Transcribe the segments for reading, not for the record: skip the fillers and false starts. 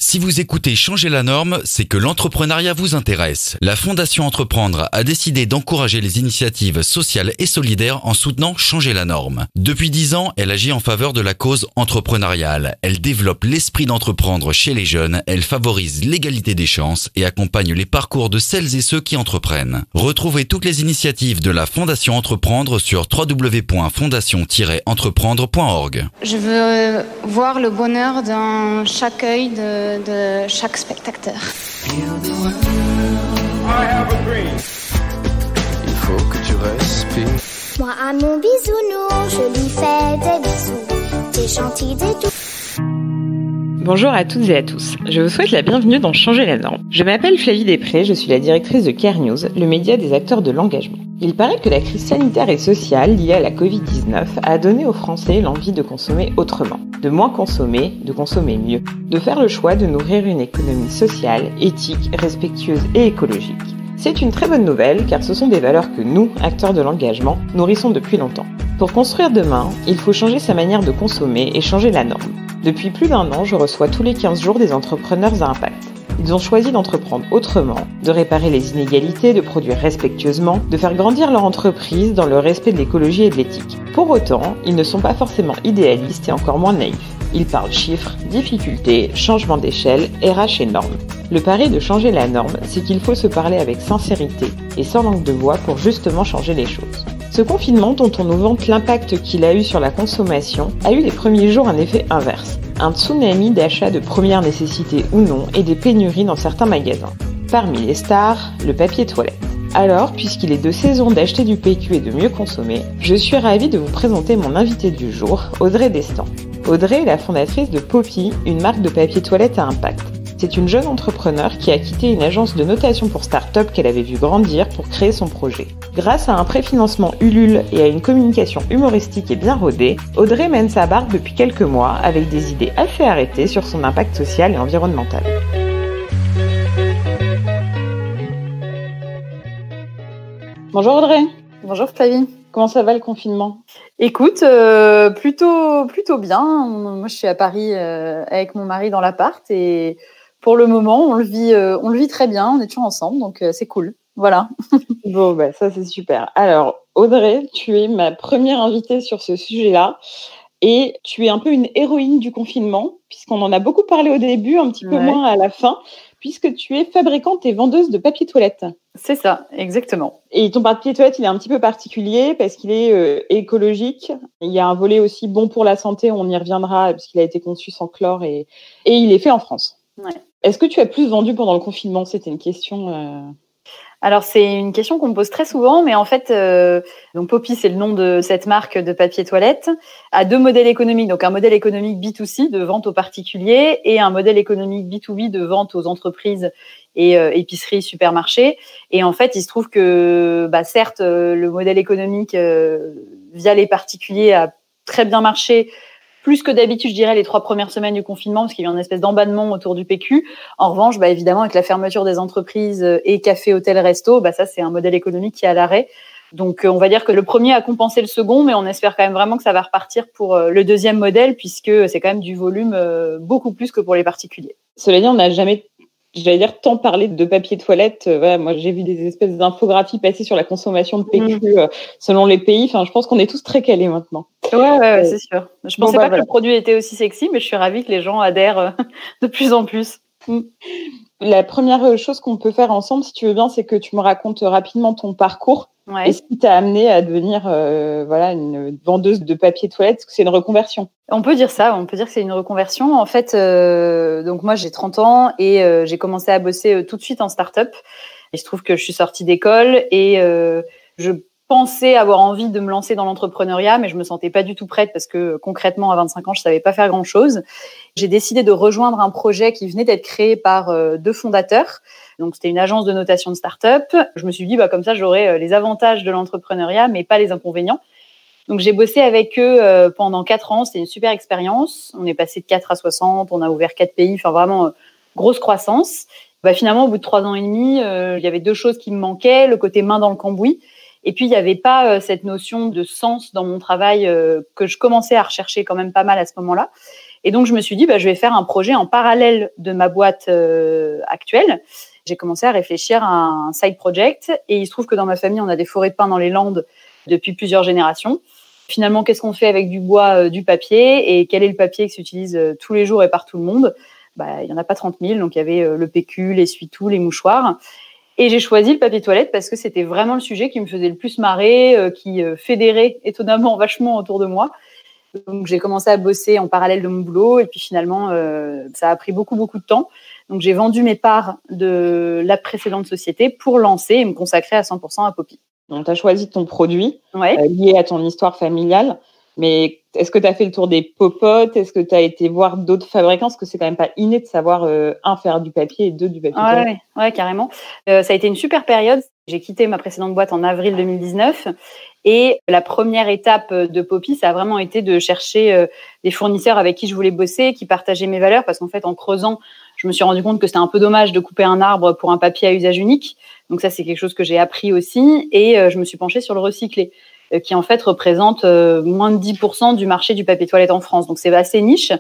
Si vous écoutez Changer la norme, c'est que l'entrepreneuriat vous intéresse. La Fondation Entreprendre a décidé d'encourager les initiatives sociales et solidaires en soutenant Changer la norme. Depuis 10 ans, elle agit en faveur de la cause entrepreneuriale. Elle développe l'esprit d'entreprendre chez les jeunes, elle favorise l'égalité des chances et accompagne les parcours de celles et ceux qui entreprennent. Retrouvez toutes les initiatives de la Fondation Entreprendre sur www.fondation-entreprendre.org. Je veux voir le bonheur dans chaque œil de chaque spectateur. Il faut que tu respires. Moi à mon bisounours, je lui fais des bisous. T'es gentil des tout. Bonjour à toutes et à tous, je vous souhaite la bienvenue dans Changer la norme. Je m'appelle Flavie Després, je suis la directrice de Care News, le média des acteurs de l'engagement. Il paraît que la crise sanitaire et sociale liée à la Covid-19 a donné aux Français l'envie de consommer autrement, de moins consommer, de consommer mieux, de faire le choix de nourrir une économie sociale, éthique, respectueuse et écologique. C'est une très bonne nouvelle car ce sont des valeurs que nous, acteurs de l'engagement, nourrissons depuis longtemps. Pour construire demain, il faut changer sa manière de consommer et changer la norme. Depuis plus d'1 an, je reçois tous les 15 jours des entrepreneurs à impact. Ils ont choisi d'entreprendre autrement, de réparer les inégalités, de produire respectueusement, de faire grandir leur entreprise dans le respect de l'écologie et de l'éthique. Pour autant, ils ne sont pas forcément idéalistes et encore moins naïfs. Ils parlent chiffres, difficultés, changement d'échelle, RH et normes. Le pari de changer la norme, c'est qu'il faut se parler avec sincérité et sans langue de bois pour justement changer les choses. Ce confinement, dont on nous vante l'impact qu'il a eu sur la consommation, a eu les premiers jours un effet inverse. Un tsunami d'achats de première nécessité ou non et des pénuries dans certains magasins. Parmi les stars, le papier toilette. Alors, puisqu'il est de saison d'acheter du PQ et de mieux consommer, je suis ravie de vous présenter mon invitée du jour, Audrey Destan. Audrey est la fondatrice de Poppy, une marque de papier toilette à impact. C'est une jeune entrepreneure qui a quitté une agence de notation pour start-up qu'elle avait vu grandir pour créer son projet. Grâce à un préfinancement Ulule et à une communication humoristique et bien rodée, Audrey mène sa barque depuis quelques mois avec des idées assez arrêtées sur son impact social et environnemental. Bonjour Audrey. Bonjour Flavie. Comment ça va le confinement ? Écoute, plutôt bien. Moi, je suis à Paris avec mon mari dans l'appart et pour le moment, on le vit très bien. On est toujours ensemble, donc c'est cool. Voilà. Bon, ça c'est super. Alors Audrey, tu es ma première invitée sur ce sujet-là et tu es un peu une héroïne du confinement puisqu'on en a beaucoup parlé au début, un petit peu moins à la fin, puisque tu es fabricante et vendeuse de papier toilette. C'est ça, exactement. Et ton papier toilette, il est un petit peu particulier parce qu'il est écologique. Il y a un volet aussi bon pour la santé, on y reviendra, parce qu'il a été conçu sans chlore et il est fait en France. Ouais. Est-ce que tu as plus vendu pendant le confinement ? C'était une question... Alors, c'est une question qu'on me pose très souvent, mais en fait, donc Poppy, c'est le nom de cette marque de papier toilette, a 2 modèles économiques. Donc, un modèle économique B2C de vente aux particuliers et un modèle économique B2B de vente aux entreprises et épiceries, supermarchés. Et en fait, il se trouve que, certes, le modèle économique via les particuliers a très bien marché, plus que d'habitude, je dirais, les 3 premières semaines du confinement, parce qu'il y a eu une espèce d'emballement autour du PQ. En revanche, évidemment, avec la fermeture des entreprises et cafés, hôtels, restos, ça, c'est un modèle économique qui est à l'arrêt. Donc, on va dire que le premier a compensé le second, mais on espère quand même vraiment que ça va repartir pour le deuxième modèle, puisque c'est quand même du volume beaucoup plus que pour les particuliers. Cela dit, on n'a jamais... tant parler de papier toilette. Moi, j'ai vu des espèces d'infographies passer sur la consommation de PQ selon les pays. Enfin, je pense qu'on est tous très calés maintenant. Ouais, c'est sûr. Je pensais pas que le produit était aussi sexy, mais je suis ravie que les gens adhèrent de plus en plus. La première chose qu'on peut faire ensemble, si tu veux bien, c'est que tu me racontes rapidement ton parcours. Ouais. Et ce qui t'a amené à devenir une vendeuse de papier toilette, parce que c'est une reconversion. On peut dire ça, on peut dire que c'est une reconversion. En fait, donc moi j'ai 30 ans et j'ai commencé à bosser tout de suite en start-up. Il se trouve que je suis sortie d'école et je pensais avoir envie de me lancer dans l'entrepreneuriat, mais je me sentais pas du tout prête parce que concrètement à 25 ans je savais pas faire grand-chose. J'ai décidé de rejoindre un projet qui venait d'être créé par 2 fondateurs. Donc, c'était une agence de notation de start-up. Je me suis dit, comme ça, j'aurai les avantages de l'entrepreneuriat, mais pas les inconvénients. Donc, j'ai bossé avec eux pendant 4 ans. C'était une super expérience. On est passé de 4 à 60. On a ouvert 4 pays. Enfin, vraiment, grosse croissance. Finalement, au bout de 3 ans et demi, il y avait 2 choses qui me manquaient. Le côté main dans le cambouis. Et puis, il n'y avait pas cette notion de sens dans mon travail que je commençais à rechercher quand même pas mal à ce moment-là. Et donc, je me suis dit, je vais faire un projet en parallèle de ma boîte actuelle. J'ai commencé à réfléchir à un side project. Et il se trouve que dans ma famille, on a des forêts de pins dans les Landes depuis plusieurs générations. Finalement, qu'est-ce qu'on fait avec du bois, du papier, et quel est le papier qui s'utilise tous les jours et par tout le monde? Il y en a pas 30 000, donc il y avait le PQ, l'essuie-tout, les mouchoirs. Et j'ai choisi le papier toilette parce que c'était vraiment le sujet qui me faisait le plus marrer, qui fédérait étonnamment vachement autour de moi. Donc j'ai commencé à bosser en parallèle de mon boulot, et puis finalement, ça a pris beaucoup de temps. Donc j'ai vendu mes parts de la précédente société pour lancer et me consacrer à 100% à Poppy. Donc, tu as choisi ton produit Ouais. lié à ton histoire familiale, mais est-ce que tu as fait le tour des popotes? Est-ce que tu as été voir d'autres fabricants? Parce que c'est quand même pas inné de savoir, un, faire du papier et deux, du papier toilette. Ouais, carrément. Ça a été une super période. J'ai quitté ma précédente boîte en avril 2019 et la première étape de Poppy, ça a vraiment été de chercher des fournisseurs avec qui je voulais bosser, qui partageaient mes valeurs, parce qu'en fait, en creusant, je me suis rendu compte que c'était un peu dommage de couper un arbre pour un papier à usage unique. Donc ça, c'est quelque chose que j'ai appris aussi. Et je me suis penchée sur le recyclé, qui en fait représente moins de 10% du marché du papier toilette en France. Donc c'est assez niche.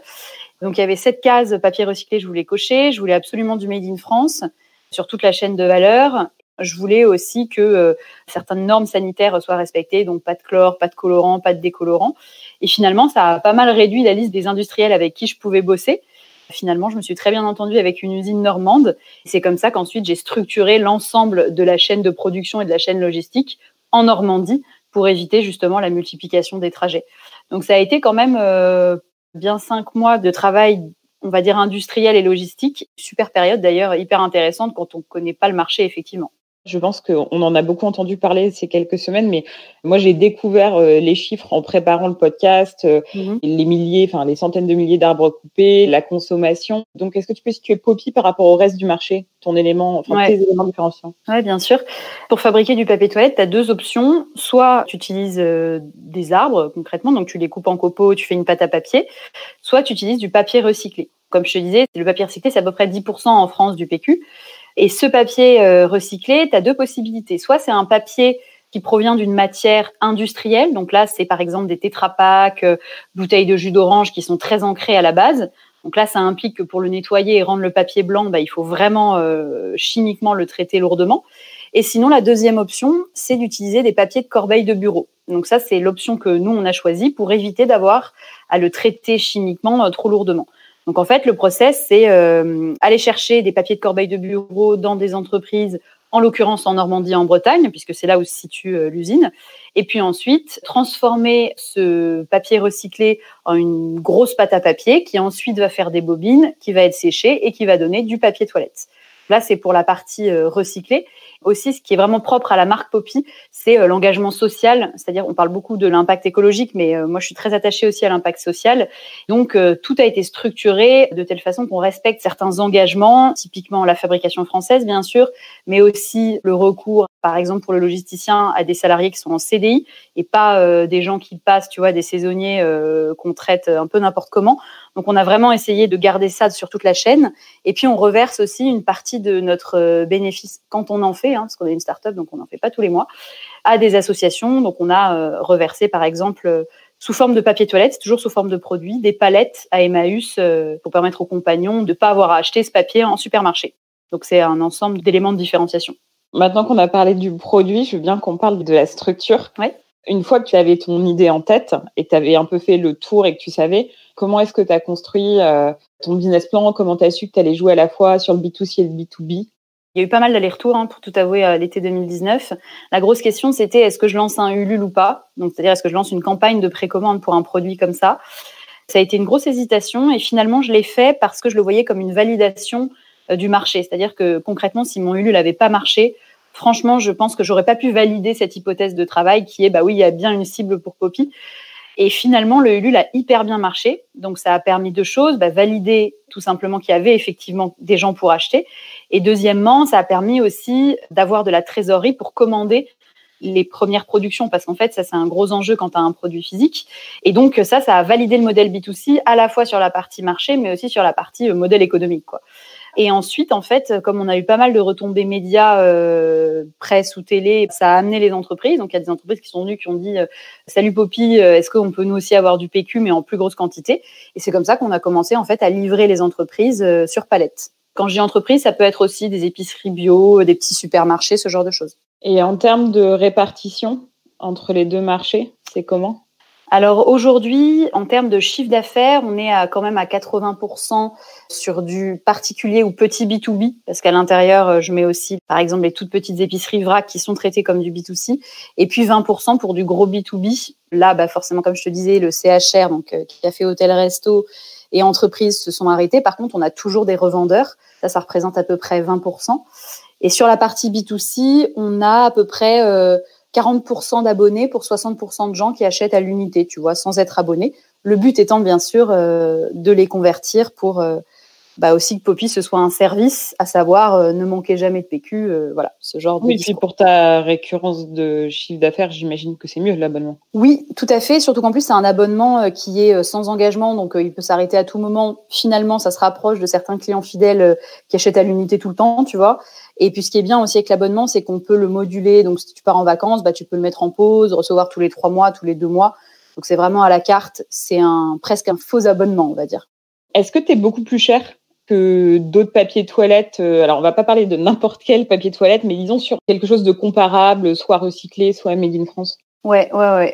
Donc il y avait 7 cases papier recyclé, je voulais cocher. Je voulais absolument du Made in France sur toute la chaîne de valeur. Je voulais aussi que certaines normes sanitaires soient respectées, donc pas de chlore, pas de colorant, pas de décolorant. Et finalement, ça a pas mal réduit la liste des industriels avec qui je pouvais bosser. Finalement, je me suis très bien entendue avec une usine normande. Et c'est comme ça qu'ensuite, j'ai structuré l'ensemble de la chaîne de production et de la chaîne logistique en Normandie pour éviter justement la multiplication des trajets. Donc, ça a été quand même bien 5 mois de travail, on va dire industriel et logistique. Super période d'ailleurs, hyper intéressante quand on ne connaît pas le marché, effectivement. Je pense qu'on en a beaucoup entendu parler ces quelques semaines, mais moi, j'ai découvert les chiffres en préparant le podcast, les centaines de milliers d'arbres coupés, la consommation. Donc, est-ce que tu peux situer Poppy par rapport au reste du marché, tes éléments différenciants? Oui, bien sûr. Pour fabriquer du papier toilette, tu as 2 options. Soit tu utilises des arbres, concrètement, donc tu les coupes en copeaux, tu fais une pâte à papier. Soit tu utilises du papier recyclé. Comme je te disais, le papier recyclé, c'est à peu près 10% en France du PQ. Et ce papier recyclé, tu as 2 possibilités. Soit c'est un papier qui provient d'une matière industrielle. Donc là, c'est par exemple des tétrapaks, bouteilles de jus d'orange qui sont très ancrées à la base. Donc là, ça implique que pour le nettoyer et rendre le papier blanc, il faut vraiment chimiquement le traiter lourdement. Et sinon, la deuxième option, c'est d'utiliser des papiers de corbeille de bureau. Donc ça, c'est l'option que nous, on a choisie pour éviter d'avoir à le traiter chimiquement trop lourdement. Donc, en fait, le process, c'est aller chercher des papiers de corbeille de bureau dans des entreprises, en l'occurrence en Normandie, en Bretagne, puisque c'est là où se situe l'usine. Et puis ensuite, transformer ce papier recyclé en une grosse pâte à papier qui ensuite va faire des bobines, qui va être séchée et qui va donner du papier toilette. Là, c'est pour la partie recyclée. Aussi, ce qui est vraiment propre à la marque Poppy, c'est l'engagement social. C'est-à-dire, on parle beaucoup de l'impact écologique, mais moi, je suis très attachée aussi à l'impact social. Donc, tout a été structuré de telle façon qu'on respecte certains engagements, typiquement la fabrication française, bien sûr, mais aussi le recours, par exemple, pour le logisticien, à des salariés qui sont en CDI et pas des gens qui passent, tu vois, des saisonniers qu'on traite un peu n'importe comment. Donc, on a vraiment essayé de garder ça sur toute la chaîne. Et puis, on reverse aussi une partie de notre bénéfice quand on en fait, parce qu'on est une start-up, donc on n'en fait pas tous les mois, à des associations. Donc, on a reversé, par exemple, sous forme de papier toilette, toujours sous forme de produit, des palettes à Emmaüs pour permettre aux compagnons de ne pas avoir à acheter ce papier en supermarché. Donc, c'est un ensemble d'éléments de différenciation. Maintenant qu'on a parlé du produit, je veux bien qu'on parle de la structure. Ouais. Une fois que tu avais ton idée en tête et que tu avais un peu fait le tour et que tu savais, comment est-ce que tu as construit ton business plan? Comment tu as su que tu allais jouer à la fois sur le B2C et le B2B? Il y a eu pas mal d'allers-retours, pour tout avouer, à l'été 2019. La grosse question, c'était est-ce que je lance un Ulule ou pas? Donc, c'est-à-dire, est-ce que je lance une campagne de précommande pour un produit comme ça? Ça a été une grosse hésitation et finalement, je l'ai fait parce que je le voyais comme une validation du marché. C'est-à-dire que concrètement, si mon Ulule n'avait pas marché, franchement, je pense que j'aurais pas pu valider cette hypothèse de travail qui est, oui, il y a bien une cible pour Poppy. Et finalement, le Ulule a hyper bien marché. Donc, ça a permis 2 choses. Valider tout simplement qu'il y avait effectivement des gens pour acheter. Et deuxièmement, ça a permis aussi d'avoir de la trésorerie pour commander les premières productions. Parce qu'en fait, ça, c'est un gros enjeu quand tu as un produit physique. Et donc, ça a validé le modèle B2C à la fois sur la partie marché, mais aussi sur la partie modèle économique, quoi. Et ensuite, en fait, comme on a eu pas mal de retombées médias, presse ou télé, ça a amené les entreprises. Donc, il y a des entreprises qui sont venues, qui ont dit salut Poppy, est-ce qu'on peut nous aussi avoir du PQ, mais en plus grosse quantité? Et c'est comme ça qu'on a commencé, en fait, à livrer les entreprises sur palette. Quand je dis entreprise, ça peut être aussi des épiceries bio, des petits supermarchés, ce genre de choses. Et en termes de répartition entre les deux marchés, c'est comment? Alors aujourd'hui, en termes de chiffre d'affaires, on est quand même à 80% sur du particulier ou petit B2B, parce qu'à l'intérieur, je mets aussi, par exemple, les toutes petites épiceries vrac qui sont traitées comme du B2C, et puis 20% pour du gros B2B. Là, forcément, comme je te disais, le CHR, donc café, hôtel, resto et entreprises se sont arrêtés. Par contre, on a toujours des revendeurs. Ça représente à peu près 20%. Et sur la partie B2C, on a à peu près 40% d'abonnés pour 60% de gens qui achètent à l'unité, tu vois, sans être abonnés. Le but étant, bien sûr, de les convertir pour aussi que Poppy, ce soit un service, à savoir ne manquez jamais de PQ, voilà, ce genre de discours. Et puis pour ta récurrence de chiffre d'affaires, j'imagine que c'est mieux l'abonnement. Oui, tout à fait, surtout qu'en plus, c'est un abonnement qui est sans engagement, donc il peut s'arrêter à tout moment. Finalement, ça se rapproche de certains clients fidèles qui achètent à l'unité tout le temps, tu vois. Et puis, ce qui est bien aussi avec l'abonnement, c'est qu'on peut le moduler. Donc, si tu pars en vacances, tu peux le mettre en pause, recevoir tous les 3 mois, tous les 2 mois. Donc, c'est vraiment à la carte. C'est presque un faux abonnement, on va dire. Est-ce que tu es beaucoup plus cher que d'autres papiers toilettes? Alors, on va pas parler de n'importe quel papier toilette, mais disons sur quelque chose de comparable, soit recyclé, soit made in France. Ouais,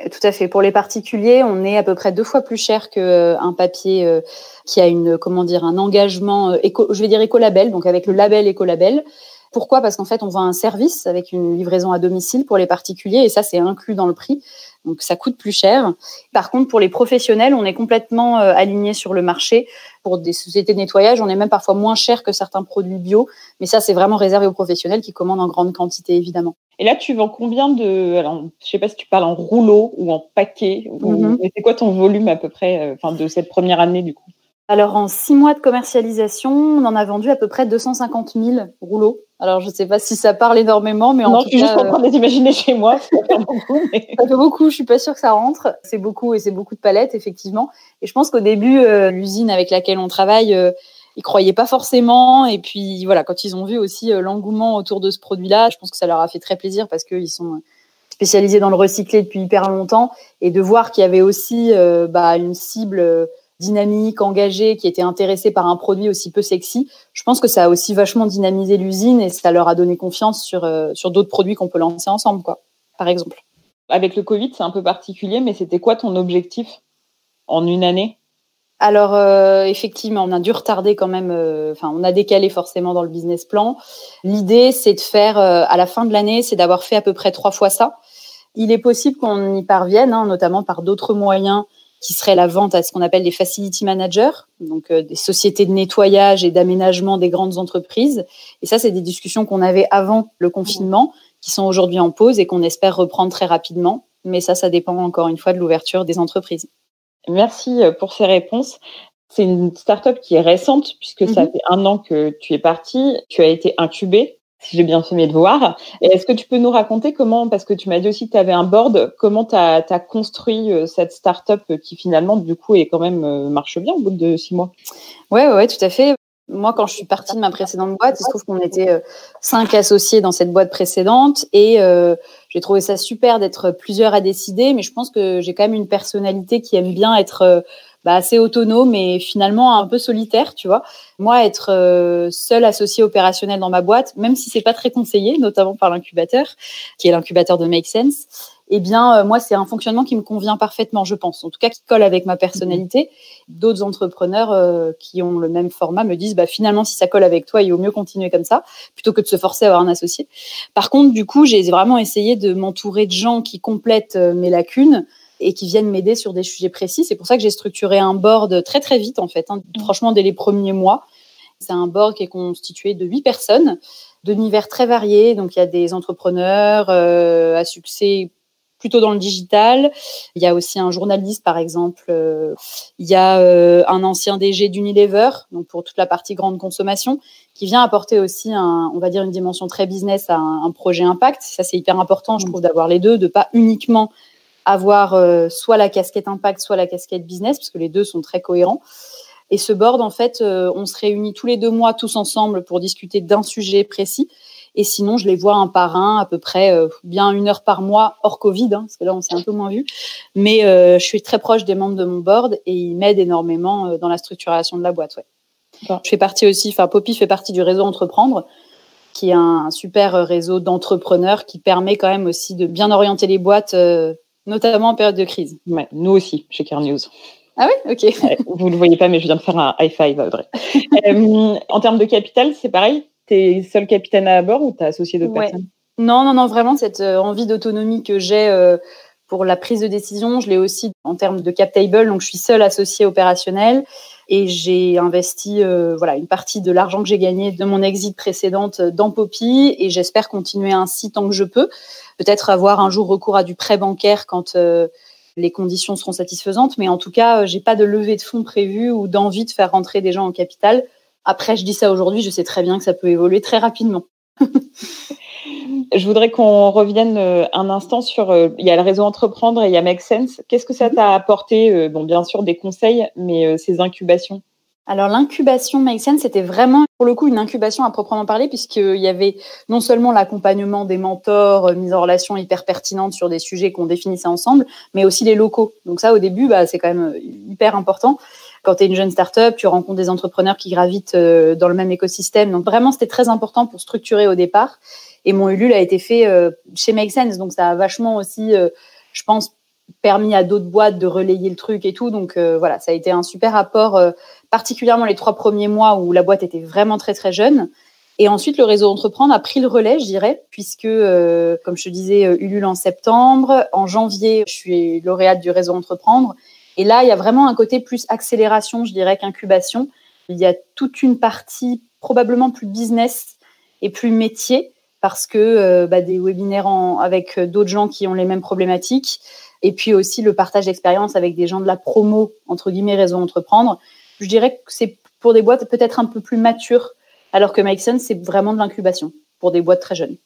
tout à fait. Pour les particuliers, on est à peu près 2 fois plus cher qu'un papier qui a un engagement écolabel, donc avec le label écolabel. Pourquoi? Parce qu'en fait, on vend un service avec une livraison à domicile pour les particuliers et ça, c'est inclus dans le prix. Donc, ça coûte plus cher. Par contre, pour les professionnels, on est complètement aligné sur le marché. Pour des sociétés de nettoyage, on est même parfois moins cher que certains produits bio. Mais ça, c'est vraiment réservé aux professionnels qui commandent en grande quantité, évidemment. Et là, tu vends combien alors, je sais pas si tu parles en rouleau ou en paquet. Mais c'est quoi ton volume à peu près de cette première année, du coup? Alors, en 6 mois de commercialisation, on en a vendu à peu près 250 000 rouleaux. Alors, je ne sais pas si ça parle énormément, mais non, je suis juste en train de les imaginer chez moi. Ça fait beaucoup, mais... Ça fait beaucoup, je ne suis pas sûre que ça rentre. C'est beaucoup et c'est beaucoup de palettes, effectivement. Et je pense qu'au début, l'usine avec laquelle on travaille, ils ne croyaient pas forcément. Et puis, voilà, quand ils ont vu aussi l'engouement autour de ce produit-là, je pense que ça leur a fait très plaisir parce qu'ils sont spécialisés dans le recyclé depuis hyper longtemps. Et de voir qu'il y avait aussi une cible... dynamique, engagée, qui était intéressée par un produit aussi peu sexy, je pense que ça a aussi vachement dynamisé l'usine et ça leur a donné confiance sur d'autres produits qu'on peut lancer ensemble, quoi, par exemple. Avec le Covid, c'est un peu particulier, mais c'était quoi ton objectif en une année? Alors, effectivement, on a dû retarder quand même, on a décalé forcément dans le business plan. L'idée, c'est de faire, à la fin de l'année, c'est d'avoir fait à peu près 3 fois ça. Il est possible qu'on y parvienne, notamment par d'autres moyens, qui serait la vente à ce qu'on appelle des facility managers, donc des sociétés de nettoyage et d'aménagement des grandes entreprises. Et ça, c'est des discussions qu'on avait avant le confinement, qui sont aujourd'hui en pause et qu'on espère reprendre très rapidement. Mais ça dépend encore une fois de l'ouverture des entreprises. Merci pour ces réponses. C'est une start-up qui est récente, puisque ça fait 1 an que tu es partie. Tu as été incubée, si j'ai bien fait mes devoirs. Et est-ce que tu peux nous raconter comment, parce que tu m'as dit aussi que tu avais un board, comment tu as construit cette start-up qui finalement, du coup, est quand même marche bien au bout de 6 mois? Ouais, tout à fait. Moi, quand je suis partie de ma précédente boîte, il se trouve qu'on était 5 associés dans cette boîte précédente et j'ai trouvé ça super d'être plusieurs à décider, mais je pense que j'ai quand même une personnalité qui aime bien être assez autonome et finalement un peu solitaire, tu vois. Moi, être seule associée opérationnelle dans ma boîte, même si c'est pas très conseillé, notamment par l'incubateur, qui est l'incubateur de Make Sense, moi, c'est un fonctionnement qui me convient parfaitement, je pense. En tout cas, qui colle avec ma personnalité. D'autres entrepreneurs qui ont le même format me disent, finalement, si ça colle avec toi, il vaut mieux continuer comme ça, plutôt que de se forcer à avoir un associé. Par contre, du coup, j'ai vraiment essayé de m'entourer de gens qui complètent mes lacunes et qui viennent m'aider sur des sujets précis. C'est pour ça que j'ai structuré un board très, très vite, en fait, franchement, dès les premiers mois. C'est un board qui est constitué de 8 personnes, d'univers très variés. Donc, il y a des entrepreneurs à succès plutôt dans le digital. Il y a aussi un journaliste, par exemple. Il y a un ancien DG d'Unilever, donc pour toute la partie grande consommation, qui vient apporter aussi, on va dire, une dimension très business à un projet impact. Ça, c'est hyper important, je trouve, d'avoir les deux, de pas uniquement avoir soit la casquette impact, soit la casquette business, parce que les deux sont très cohérents. Et ce board, en fait, on se réunit tous les 2 mois, tous ensemble, pour discuter d'un sujet précis. Et sinon, je les vois un par un, à peu près bien 1 heure par mois, hors Covid, parce que là, on s'est un peu moins vu. Mais je suis très proche des membres de mon board et ils m'aident énormément dans la structuration de la boîte. Ouais. Je fais partie aussi, Poppy fait partie du réseau Entreprendre, qui est un super réseau d'entrepreneurs qui permet quand même aussi de bien orienter les boîtes, notamment en période de crise. Ouais, nous aussi, chez Care News. Ah oui, ok. Vous ne le voyez pas, mais je viens de faire un high five à Audrey. En termes de capital, c'est pareil? Tu es seul capitaine à bord ou tu as associé d'autres personnes? Non, vraiment, cette envie d'autonomie que j'ai pour la prise de décision, je l'ai aussi en termes de cap table. Donc, je suis seule associée opérationnelle et j'ai investi une partie de l'argent que j'ai gagné de mon exit précédente dans Poppy et j'espère continuer ainsi tant que je peux. Peut-être avoir un jour recours à du prêt bancaire quand les conditions seront satisfaisantes. Mais en tout cas, j'ai pas de levée de fonds prévue ou d'envie de faire rentrer des gens en capital. Après, je dis ça aujourd'hui, je sais très bien que ça peut évoluer très rapidement. Je voudrais qu'on revienne un instant sur, il y a le réseau Entreprendre et il y a Make Sense. Qu'est-ce que ça t'a apporté? Bon, bien sûr, des conseils, mais ces incubations. Alors, l'incubation Make Sense, c'était vraiment, pour le coup, une incubation à proprement parler, puisqu'il y avait non seulement l'accompagnement des mentors, mise en relation hyper pertinente sur des sujets qu'on définissait ensemble, mais aussi les locaux. Donc ça, au début, c'est quand même hyper important. Quand tu es une jeune start-up, tu rencontres des entrepreneurs qui gravitent dans le même écosystème. Donc vraiment, c'était très important pour structurer au départ. Et mon Ulule a été fait chez Make Sense. Donc ça a vachement aussi, je pense, permis à d'autres boîtes de relayer le truc et tout. Donc voilà, ça a été un super apport, particulièrement les 3 premiers mois où la boîte était vraiment très, très jeune. Et ensuite, le réseau Entreprendre a pris le relais, je dirais, puisque, comme je te disais, Ulule en septembre. En janvier, je suis lauréate du réseau Entreprendre. Et là, il y a vraiment un côté plus accélération, je dirais, qu'incubation. Il y a toute une partie probablement plus business et plus métier parce que des webinaires avec d'autres gens qui ont les mêmes problématiques et puis aussi le partage d'expérience avec des gens de la promo, entre guillemets, réseau Entreprendre. Je dirais que c'est pour des boîtes peut-être un peu plus matures, alors que Make Sense, c'est vraiment de l'incubation pour des boîtes très jeunes.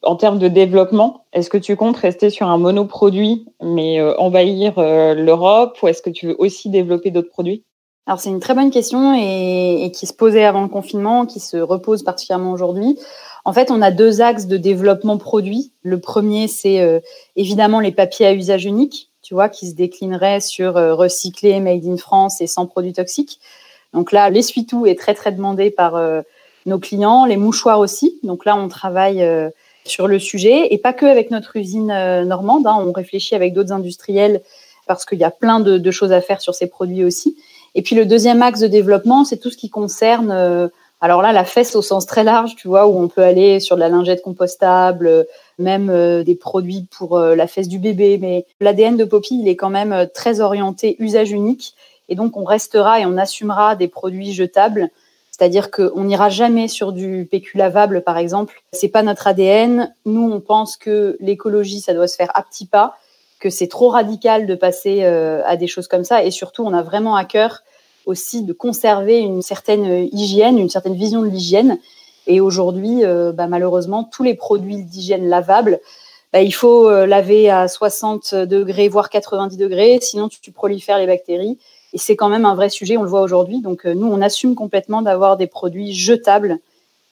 En termes de développement, est-ce que tu comptes rester sur un monoproduit, mais envahir l'Europe, ou est-ce que tu veux aussi développer d'autres produits? Alors, c'est une très bonne question et qui se posait avant le confinement, qui se repose particulièrement aujourd'hui. En fait, on a 2 axes de développement produit. Le premier, c'est évidemment les papiers à usage unique, tu vois, qui se déclineraient sur recyclé, made in France et sans produits toxiques. Donc là, l'essuie-tout est très, très demandé par nos clients, les mouchoirs aussi. Donc là, on travaille sur le sujet et pas que avec notre usine normande. On réfléchit avec d'autres industriels parce qu'il y a plein de choses à faire sur ces produits aussi. Et puis le deuxième axe de développement, c'est tout ce qui concerne, alors là, la fesse au sens très large, tu vois, où on peut aller sur de la lingette compostable, même des produits pour la fesse du bébé. Mais l'ADN de Poppy, il est quand même très orienté usage unique. Et donc, on restera et on assumera des produits jetables. C'est-à-dire qu'on n'ira jamais sur du PQ lavable, par exemple. C'est pas notre ADN. Nous, on pense que l'écologie, ça doit se faire à petits pas, que c'est trop radical de passer à des choses comme ça. Et surtout, on a vraiment à cœur aussi de conserver une certaine hygiène, une certaine vision de l'hygiène. Et aujourd'hui, malheureusement, tous les produits d'hygiène lavables, il faut laver à 60 degrés, voire 90 degrés, sinon tu prolifères les bactéries. Et c'est quand même un vrai sujet, on le voit aujourd'hui. Donc nous, on assume complètement d'avoir des produits jetables,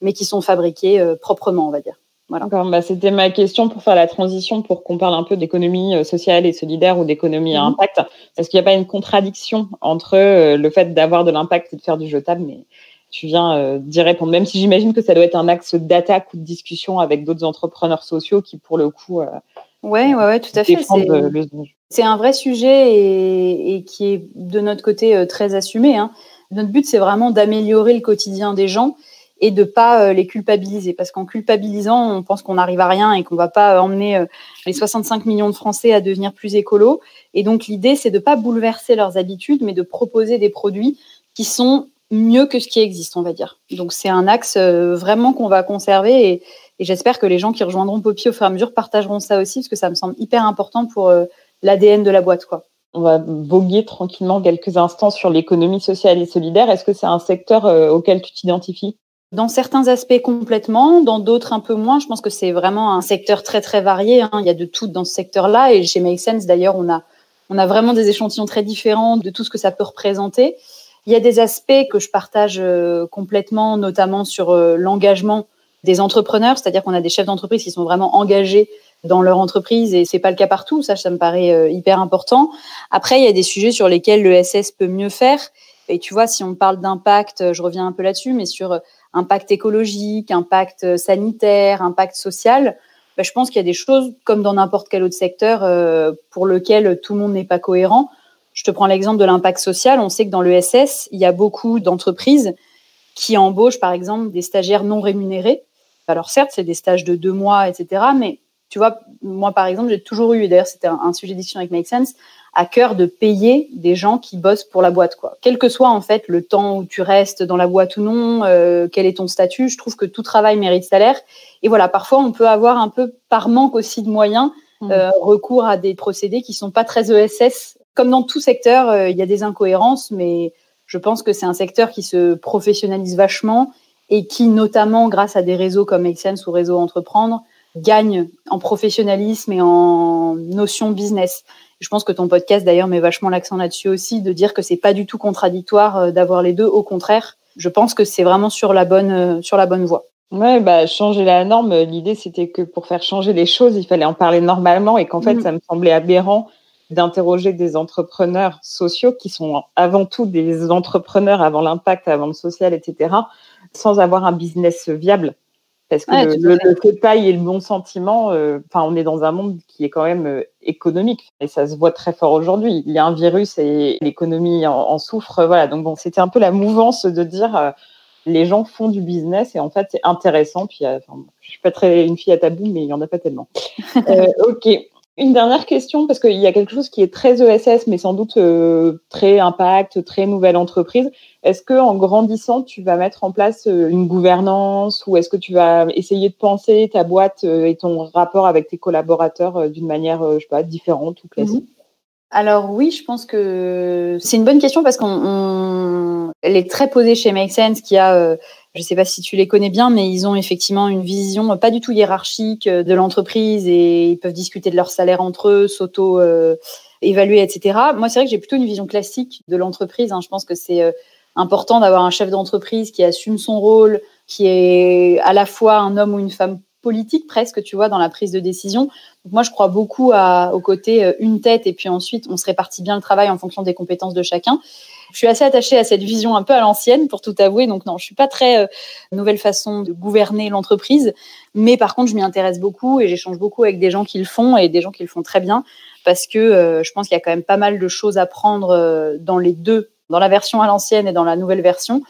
mais qui sont fabriqués proprement, on va dire. Voilà. C'était ma question pour faire la transition, pour qu'on parle un peu d'économie sociale et solidaire ou d'économie à impact. Est-ce qu'il n'y a pas une contradiction entre le fait d'avoir de l'impact et de faire du jetable? Mais tu viens d'y répondre, même si j'imagine que ça doit être un axe d'attaque ou de discussion avec d'autres entrepreneurs sociaux qui, pour le coup, ouais, tout à fait. C'est un vrai sujet et qui est de notre côté très assumé. Notre but, c'est vraiment d'améliorer le quotidien des gens et de pas les culpabiliser. Parce qu'en culpabilisant, on pense qu'on n'arrive à rien et qu'on va pas emmener les 65 millions de Français à devenir plus écolos. Et donc, l'idée, c'est de pas bouleverser leurs habitudes, mais de proposer des produits qui sont mieux que ce qui existe, on va dire. Donc, c'est un axe vraiment qu'on va conserver et j'espère que les gens qui rejoindront Poppy au fur et à mesure partageront ça aussi, parce que ça me semble hyper important pour l'ADN de la boîte, quoi. On va voguer tranquillement quelques instants sur l'économie sociale et solidaire. Est-ce que c'est un secteur auquel tu t'identifies? Dans certains aspects complètement, dans d'autres un peu moins. Je pense que c'est vraiment un secteur très très varié. Il y a de tout dans ce secteur-là. Et chez Make Sense, d'ailleurs, on a vraiment des échantillons très différents de tout ce que ça peut représenter. Il y a des aspects que je partage complètement, notamment sur l'engagement des entrepreneurs, c'est-à-dire qu'on a des chefs d'entreprise qui sont vraiment engagés dans leur entreprise et c'est pas le cas partout. Ça me paraît hyper important. Après, il y a des sujets sur lesquels l'ESS peut mieux faire. Et tu vois, si on parle d'impact, je reviens un peu là-dessus, mais sur impact écologique, impact sanitaire, impact social, je pense qu'il y a des choses, comme dans n'importe quel autre secteur, pour lequel tout le monde n'est pas cohérent. Je te prends l'exemple de l'impact social. On sait que dans l'ESS, il y a beaucoup d'entreprises qui embauchent, par exemple, des stagiaires non rémunérés. Alors certes, c'est des stages de 2 mois, etc. Mais tu vois, moi, par exemple, j'ai toujours eu, et d'ailleurs, c'était un sujet de discussion avec Make Sense, à cœur de payer des gens qui bossent pour la boîte, quoi. Quel que soit, en fait, le temps où tu restes dans la boîte ou non, quel est ton statut, je trouve que tout travail mérite salaire. Et voilà, parfois, on peut avoir un peu, par manque aussi de moyens, recours à des procédés qui sont pas très ESS. Comme dans tout secteur, il y a des incohérences, mais je pense que c'est un secteur qui se professionnalise vachement et qui, notamment grâce à des réseaux comme Make Sense ou Réseau Entreprendre, gagne en professionnalisme et en notion business. Je pense que ton podcast, d'ailleurs, met vachement l'accent là-dessus aussi, de dire que c'est pas du tout contradictoire d'avoir les deux. Au contraire, je pense que c'est vraiment sur la bonne voie. Ouais, changer la norme, l'idée, c'était que pour faire changer les choses, il fallait en parler normalement et qu'en fait, ça me semblait aberrant d'interroger des entrepreneurs sociaux qui sont avant tout des entrepreneurs avant l'impact, avant le social, etc., sans avoir un business viable. Parce que le fait de paille et le bon sentiment, on est dans un monde qui est quand même économique et ça se voit très fort aujourd'hui. Il y a un virus et l'économie en souffre. Voilà. Donc bon, c'était un peu la mouvance de dire les gens font du business et en fait c'est intéressant. Puis je suis pas très une fille à tabou, mais il y en a pas tellement. Ok. Une dernière question, parce qu'il y a quelque chose qui est très ESS, mais sans doute très impact, très nouvelle entreprise. Est-ce que en grandissant, tu vas mettre en place une gouvernance ou est-ce que tu vas essayer de penser ta boîte et ton rapport avec tes collaborateurs d'une manière, différente ou classique? Alors oui, je pense que c'est une bonne question parce elle est très posée chez Make Sense, qui a, je sais pas si tu les connais bien, mais ils ont effectivement une vision pas du tout hiérarchique de l'entreprise et ils peuvent discuter de leur salaire entre eux, évaluer, etc. Moi, c'est vrai que j'ai plutôt une vision classique de l'entreprise. Je pense que c'est important d'avoir un chef d'entreprise qui assume son rôle, qui est à la fois un homme ou une femme politique presque, tu vois, dans la prise de décision. Donc moi, je crois beaucoup au côté une tête et puis ensuite, on se répartit bien le travail en fonction des compétences de chacun. Je suis assez attachée à cette vision un peu à l'ancienne, pour tout avouer. Donc non, je suis pas très nouvelle façon de gouverner l'entreprise. Mais par contre, je m'y intéresse beaucoup et j'échange beaucoup avec des gens qui le font et des gens qui le font très bien parce que je pense qu'il y a quand même pas mal de choses à prendre dans les deux, dans la version à l'ancienne et dans la nouvelle version.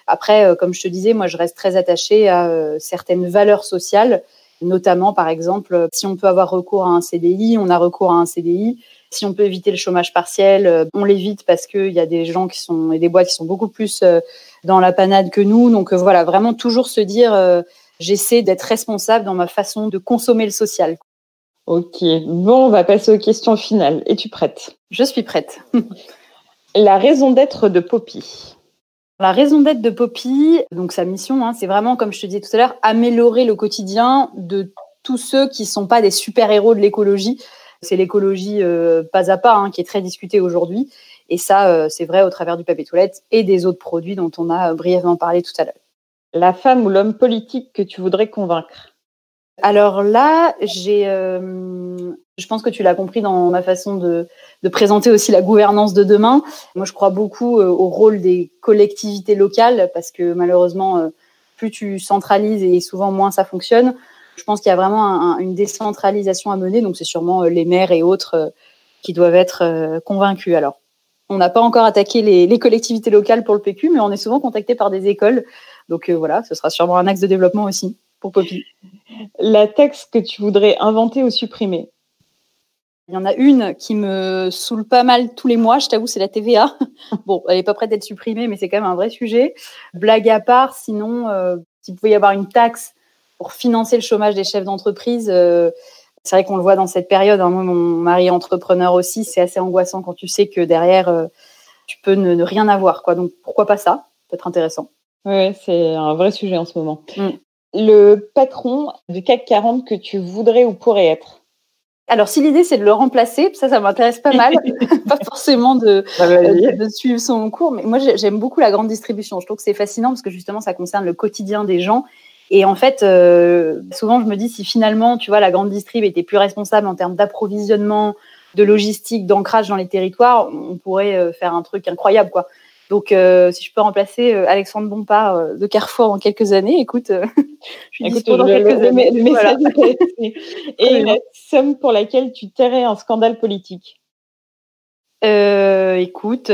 Après, comme je te disais, moi, je reste très attachée à certaines valeurs sociales, notamment, par exemple, si on peut avoir recours à un CDI, on a recours à un CDI. Si on peut éviter le chômage partiel, on l'évite parce qu'il y a des gens et des boîtes qui sont beaucoup plus dans la panade que nous. Donc voilà, vraiment toujours se dire, j'essaie d'être responsable dans ma façon de consommer le social. Ok, bon, on va passer aux questions finales. Es-tu prête? Je suis prête. La raison d'être de Poppy. La raison d'être de Poppy, donc sa mission, c'est vraiment, comme je te disais tout à l'heure, améliorer le quotidien de tous ceux qui sont pas des super-héros de l'écologie. C'est l'écologie pas à pas qui est très discutée aujourd'hui. Et ça, c'est vrai au travers du papier toilette et des autres produits dont on a brièvement parlé tout à l'heure. La femme ou l'homme politique que tu voudrais convaincre? Alors là, je pense que tu l'as compris dans ma façon de présenter aussi la gouvernance de demain. Moi, je crois beaucoup au rôle des collectivités locales parce que malheureusement, plus tu centralises et souvent moins ça fonctionne. Je pense qu'il y a vraiment une décentralisation à mener. Donc, c'est sûrement les maires et autres qui doivent être convaincus. Alors, on n'a pas encore attaqué les collectivités locales pour le PQ, mais on est souvent contacté par des écoles. Donc, voilà, ce sera sûrement un axe de développement aussi pour Poppy. La taxe que tu voudrais inventer ou supprimer? Il y en a une qui me saoule pas mal tous les mois, je t'avoue, c'est la TVA. Bon, elle est pas prête d'être supprimée, mais c'est quand même un vrai sujet. Blague à part, sinon, s'il pouvait y avoir une taxe pour financer le chômage des chefs d'entreprise, c'est vrai qu'on le voit dans cette période. Moi, mon mari est entrepreneur aussi, c'est assez angoissant quand tu sais que derrière, tu peux ne rien avoir, quoi. Donc, pourquoi pas ça? Peut-être intéressant. Oui, c'est un vrai sujet en ce moment. Le patron du CAC 40 que tu voudrais ou pourrais être? Alors, si l'idée, c'est de le remplacer, ça m'intéresse pas mal. Pas forcément de suivre son cours. Mais moi, j'aime beaucoup la grande distribution. Je trouve que c'est fascinant parce que justement, ça concerne le quotidien des gens. Et en fait, souvent, je me dis si finalement, tu vois, la grande distrib était plus responsable en termes d'approvisionnement, de logistique, d'ancrage dans les territoires, on pourrait faire un truc incroyable, quoi. Donc, si je peux remplacer Alexandre Bompard de Carrefour dans quelques années, écoute, je suis dispo dans quelques années. Le message et la somme pour laquelle tu tairais un scandale politique. Écoute,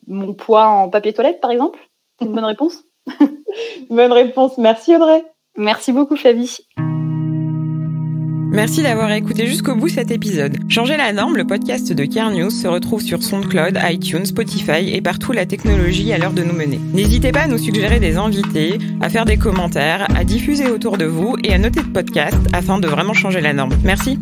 mon poids en papier toilette, par exemple. C'est une bonne réponse. Bonne réponse. Merci Audrey. Merci beaucoup Flavie. Merci d'avoir écouté jusqu'au bout cet épisode. Changer la norme, le podcast de Care News se retrouve sur SoundCloud, iTunes, Spotify et partout la technologie à l'heure de nous mener. N'hésitez pas à nous suggérer des invités, à faire des commentaires, à diffuser autour de vous et à noter le podcast afin de vraiment changer la norme. Merci.